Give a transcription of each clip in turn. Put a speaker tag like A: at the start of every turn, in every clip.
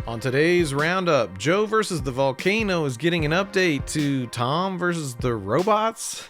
A: On today's Roundup, Joe versus the volcano is getting an update to Tom versus the robots.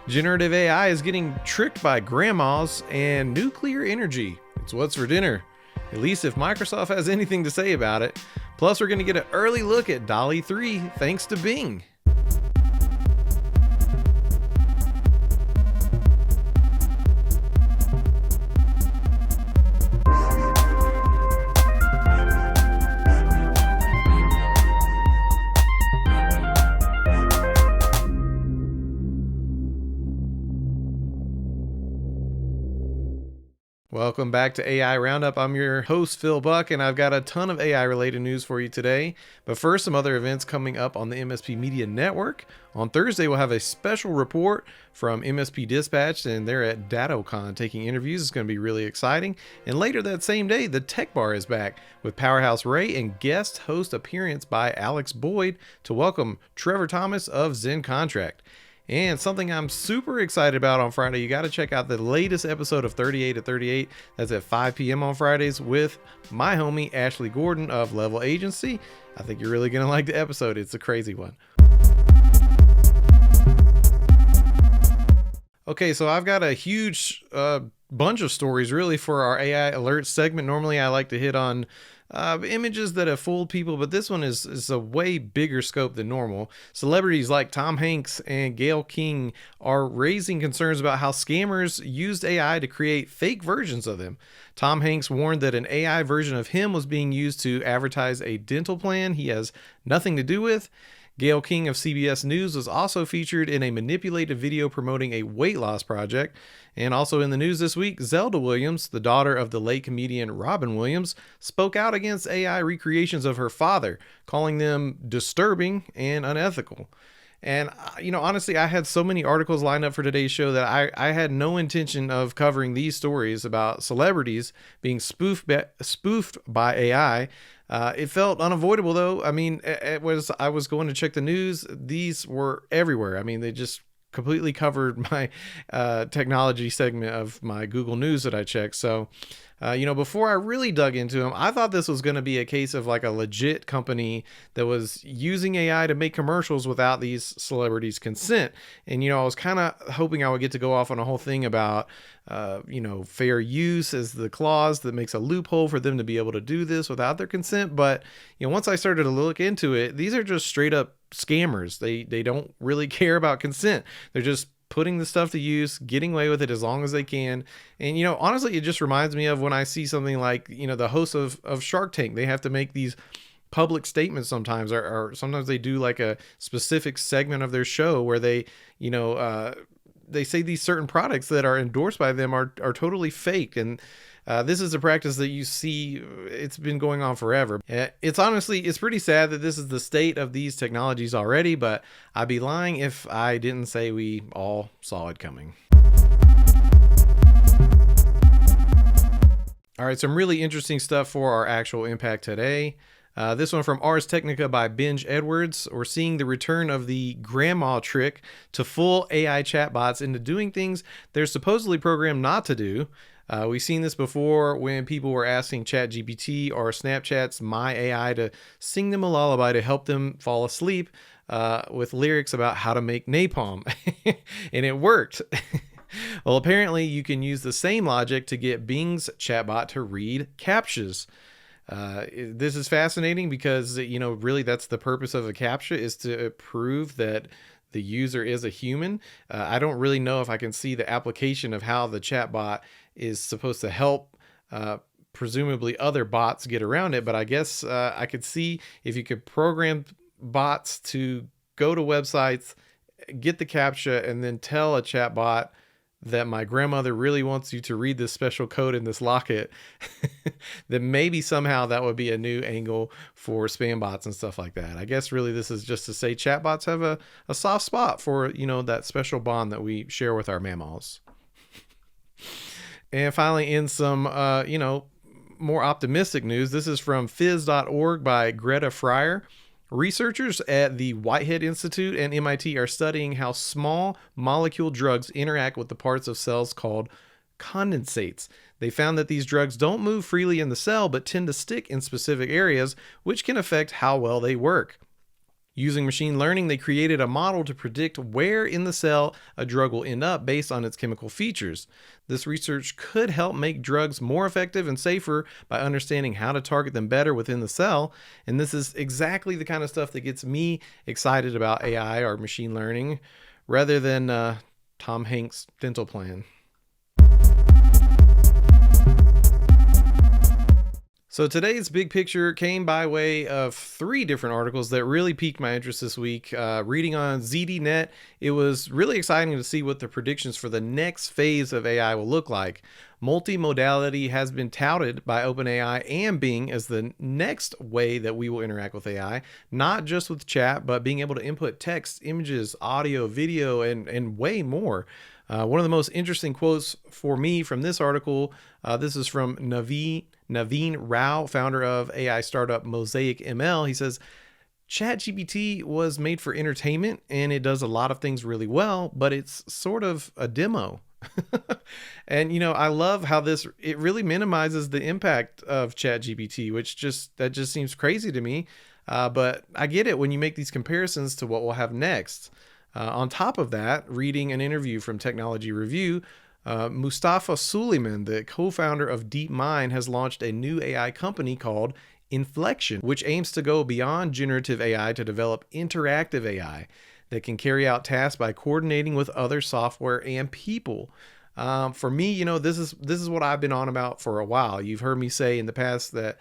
A: Generative AI is getting tricked by grandmas, and nuclear energy. It's what's for dinner, at least if Microsoft has anything to say about it. Plus, we're going to get an early look at Dalle 3 thanks to Bing. Welcome back to AI Roundup. I'm your host, Phil Buck, and I've got a ton of AI related news for you today. But first, some other events coming up on the MSP Media Network. On Thursday, we'll have a special report from MSP Dispatch, and they're at DattoCon taking interviews. It's going to be really exciting. And later that same day, the Tech Bar is back with Powerhouse Ray and guest host appearance by Alex Boyd to welcome Trevor Thomas of Zen Contract. And something I'm super excited about on Friday, you got to check out the latest episode of 38 at 38. That's at 5 p.m. on Fridays with my homie Ashley Gordon of Level Agency. I think you're really going to like the episode. It's a crazy one. Okay, so I've got a huge bunch of stories really for our AI alert segment. Normally I like to hit on images that have fooled people, but this one is a way bigger scope than normal. Celebrities like Tom Hanks and Gayle King are raising concerns about how scammers used AI to create fake versions of them. Tom Hanks warned that an AI version of him was being used to advertise a dental plan he has nothing to do with. Gayle King of CBS News was also featured in a manipulated video promoting a weight loss project. And also in the news this week, Zelda Williams, the daughter of the late comedian Robin Williams, spoke out against AI recreations of her father, calling them disturbing and unethical. And, honestly, I had so many articles lined up for today's show that I had no intention of covering these stories about celebrities being spoofed by AI. It felt unavoidable, though. I mean, I was going to check the news. These were everywhere. I mean, they just completely covered my technology segment of my Google News that I checked. So, before I really dug into them, I thought this was going to be a case of like a legit company that was using AI to make commercials without these celebrities' consent. And, I was kind of hoping I would get to go off on a whole thing about, fair use as the clause that makes a loophole for them to be able to do this without their consent. But, once I started to look into it, these are just straight up scammers. They don't really care about consent. They're just putting the stuff to use, getting away with it as long as they can. And, honestly, it just reminds me of when I see something like, the hosts of Shark Tank. They have to make these public statements sometimes, or sometimes they do like a specific segment of their show where they, they say these certain products that are endorsed by them are totally fake. And this is a practice that you see, it's been going on forever. It's pretty sad that this is the state of these technologies already, but I'd be lying if I didn't say we all saw it coming. All right, some really interesting stuff for our actual impact today. This one from Ars Technica by Benj Edwards. We're seeing the return of the grandma trick to fool AI chatbots into doing things they're supposedly programmed not to do. We've seen this before when people were asking ChatGPT or Snapchat's My AI to sing them a lullaby to help them fall asleep with lyrics about how to make napalm. And it worked. Well, apparently you can use the same logic to get Bing's chatbot to read CAPTCHAs. This is fascinating because, really that's the purpose of a CAPTCHA, is to prove that the user is a human. I don't really know if I can see the application of how the chatbot is supposed to help presumably other bots get around it. But I guess I could see if you could program bots to go to websites, get the CAPTCHA, and then tell a chatbot that my grandmother really wants you to read this special code in this locket, then maybe somehow that would be a new angle for spam bots and stuff like that. I guess really this is just to say chatbots have a soft spot for, that special bond that we share with our mammals. And finally, in some, more optimistic news, this is from phys.org by Greta Fryer. Researchers at the Whitehead Institute and MIT are studying how small molecule drugs interact with the parts of cells called condensates. They found that these drugs don't move freely in the cell, but tend to stick in specific areas, which can affect how well they work. Using machine learning, they created a model to predict where in the cell a drug will end up based on its chemical features. This research could help make drugs more effective and safer by understanding how to target them better within the cell. And this is exactly the kind of stuff that gets me excited about AI or machine learning rather than Tom Hanks' dental plan. So today's big picture came by way of 3 different articles that really piqued my interest this week. Reading on ZDNet, it was really exciting to see what the predictions for the next phase of AI will look like. Multi-modality has been touted by OpenAI and Bing as the next way that we will interact with AI, not just with chat, but being able to input text, images, audio, video, and way more. One of the most interesting quotes for me from this article, this is from Naveen Rao, founder of AI startup Mosaic ML. He says, ChatGPT was made for entertainment and it does a lot of things really well, but it's sort of a demo. And I love how it really minimizes the impact of ChatGPT, that just seems crazy to me. But I get it when you make these comparisons to what we'll have next. On top of that, reading an interview from Technology Review, Mustafa Suleyman, the co-founder of DeepMind, has launched a new AI company called Inflection, which aims to go beyond generative AI to develop interactive AI that can carry out tasks by coordinating with other software and people. For me, this is what I've been on about for a while. You've heard me say in the past that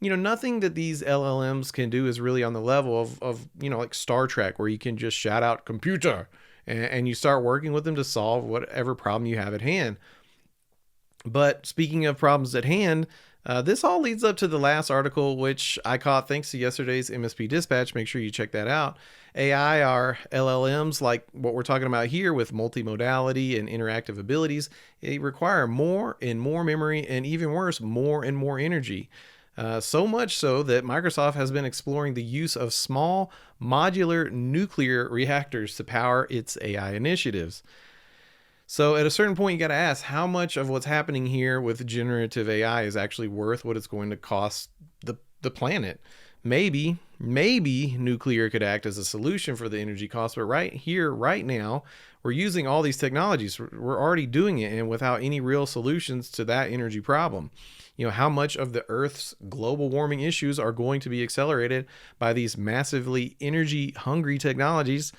A: nothing that these LLMs can do is really on the level of like Star Trek, where you can just shout out computer and you start working with them to solve whatever problem you have at hand. But speaking of problems at hand, this all leads up to the last article, which I caught thanks to yesterday's MSP Dispatch. Make sure you check that out. AI are LLMs like what we're talking about here with multimodality and interactive abilities. They require more and more memory, and even worse, more and more energy. So much so that Microsoft has been exploring the use of small modular nuclear reactors to power its AI initiatives. So at a certain point, you got to ask how much of what's happening here with generative AI is actually worth what it's going to cost the planet. Maybe nuclear could act as a solution for the energy cost, but right here, right now, we're using all these technologies. We're already doing it, and without any real solutions to that energy problem. How much of the Earth's global warming issues are going to be accelerated by these massively energy hungry technologies?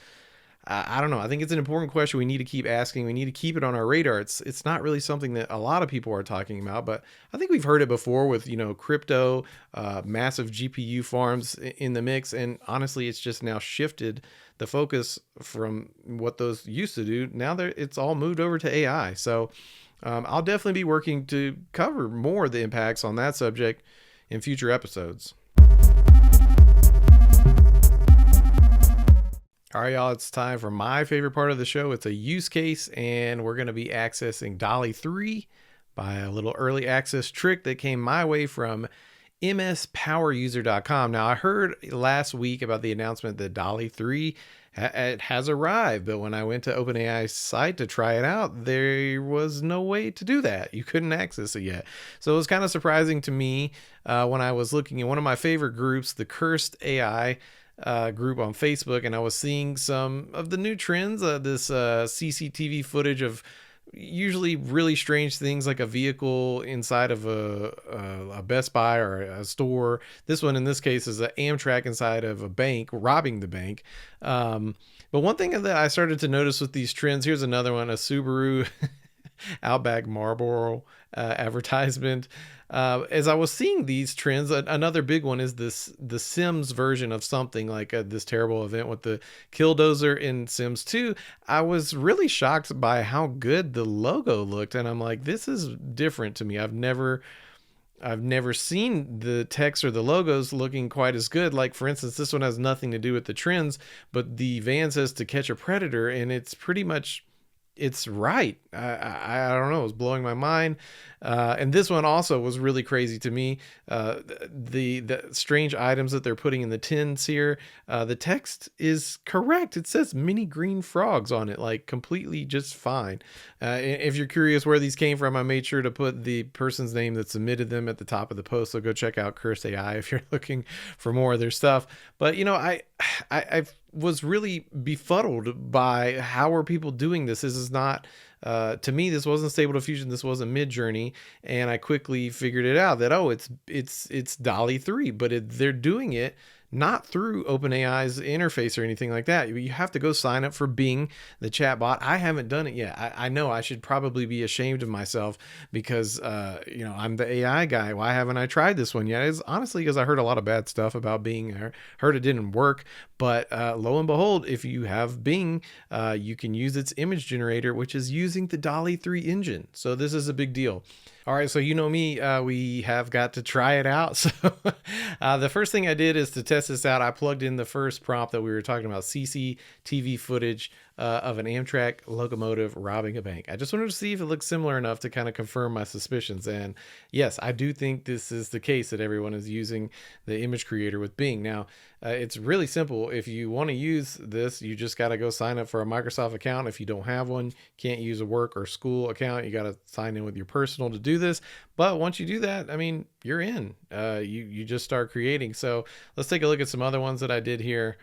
A: I don't know. I think it's an important question we need to keep asking. We need to keep it on our radar. It's not really something that a lot of people are talking about, but I think we've heard it before with, crypto, massive GPU farms in the mix. And honestly, it's just now shifted the focus from what those used to do. Now it's all moved over to AI. So I'll definitely be working to cover more of the impacts on that subject in future episodes. All right, y'all, it's time for my favorite part of the show. It's a use case, and we're going to be accessing Dalle 3 by a little early access trick that came my way from mspoweruser.com. Now, I heard last week about the announcement that Dalle 3 it has arrived, but when I went to OpenAI's site to try it out, there was no way to do that. You couldn't access it yet. So it was kind of surprising to me when I was looking at one of my favorite groups, the Cursed AI group on Facebook, and I was seeing some of the new trends, this CCTV footage of usually really strange things like a vehicle inside of a Best Buy or a store. This one in this case is an Amtrak inside of a bank, robbing the bank. But one thing that I started to notice with these trends, here's another one, a Subaru Outback Marlboro advertisement. As I was seeing these trends, another big one is the Sims version of something like this terrible event with the Killdozer in Sims 2. I was really shocked by how good the logo looked, and I'm like, this is different to me. I've never seen the text or the logos looking quite as good. Like, for instance, this one has nothing to do with the trends, but the van says to catch a predator, and it's pretty much it's right. I don't know. It was blowing my mind. And this one also was really crazy to me. The strange items that they're putting in the tins here. The text is correct. It says mini green frogs on it, like completely just fine. If you're curious where these came from, I made sure to put the person's name that submitted them at the top of the post. So go check out Curse AI if you're looking for more of their stuff. But I was really befuddled by how are people doing this. This is not, to me, this wasn't Stable Diffusion. This wasn't Mid-Journey. And I quickly figured it out that, it's Dalle 3, but they're doing it not through OpenAI's interface or anything like that. You have to go sign up for Bing, the chatbot. I haven't done it yet. I know I should probably be ashamed of myself because, I'm the AI guy. Why haven't I tried this one yet? It's honestly because I heard a lot of bad stuff about Bing. I heard it didn't work. But lo and behold, if you have Bing, you can use its image generator, which is using the Dalle 3 engine. So this is a big deal. All right, so you know me, we have got to try it out. So the first thing I did is to test this out. I plugged in the first prompt that we were talking about, CCTV footage of an Amtrak locomotive robbing a bank. I just wanted to see if it looks similar enough to kind of confirm my suspicions. And yes, I do think this is the case, that everyone is using the image creator with Bing. Now, it's really simple. If you want to use this, you just got to go sign up for a Microsoft account. If you don't have one, can't use a work or school account, you got to sign in with your personal to do this. But once you do that, I mean, you're in. You just start creating. So let's take a look at some other ones that I did here.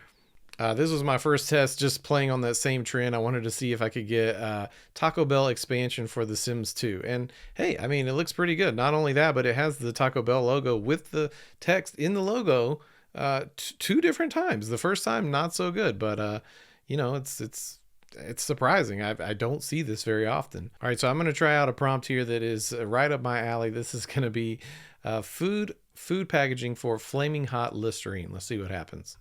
A: This was my first test, just playing on that same trend. I wanted to see if I could get Taco Bell expansion for The Sims 2. And hey, I mean, it looks pretty good. Not only that, but it has the Taco Bell logo with the text in the logo two different times. The first time, not so good, but it's surprising. I don't see this very often. All right, so I'm going to try out a prompt here that is right up my alley. This is going to be food packaging for flaming hot Listerine. Let's see what happens.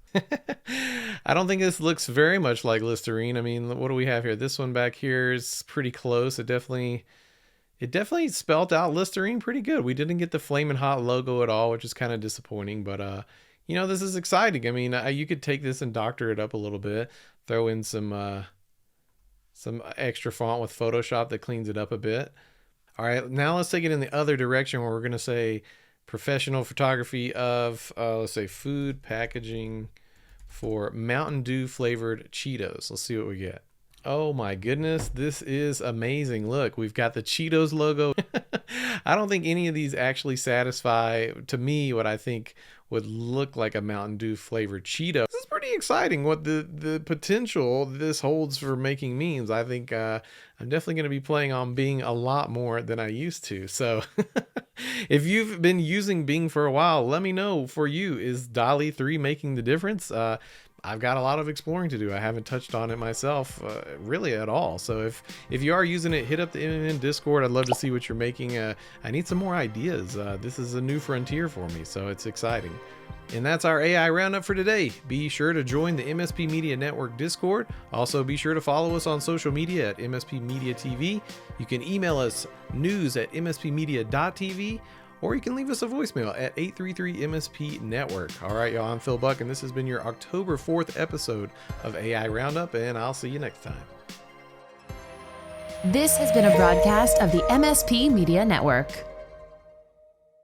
A: I don't think this looks very much like Listerine. I mean, what do we have here? This one back here is pretty close. It definitely spelled out Listerine pretty good. We didn't get the flaming hot logo at all, which is kind of disappointing, but this is exciting. I mean, you could take this and doctor it up a little bit, throw in some extra font with Photoshop that cleans it up a bit. All right, now let's take it in the other direction where we're going to say professional photography of, let's say, food packaging for Mountain Dew flavored Cheetos. Let's see what we get. Oh my goodness, this is amazing. Look, we've got the Cheetos logo. I don't think any of these actually satisfy, to me, what I think would look like a Mountain Dew flavored Cheeto. This is pretty exciting what the potential this holds for making memes. I think I'm definitely going to be playing on Bing a lot more than I used to. So if you've been using Bing for a while, let me know for you, is Dalle 3 making the difference? I've got a lot of exploring to do. I haven't touched on it myself really at all. So if you are using it, hit up the MMN Discord. I'd love to see what you're making. I need some more ideas. This is a new frontier for me, so it's exciting. And that's our AI Roundup for today. Be sure to join the MSP Media Network Discord. Also, be sure to follow us on social media at MSP Media TV. You can email us news@mspmedia.tv. or you can leave us a voicemail at 833-MSP-NETWORK. All right, y'all, I'm Phil Buck, and this has been your October 4th episode of AI Roundup, and I'll see you next time.
B: This has been a broadcast of the MSP Media Network.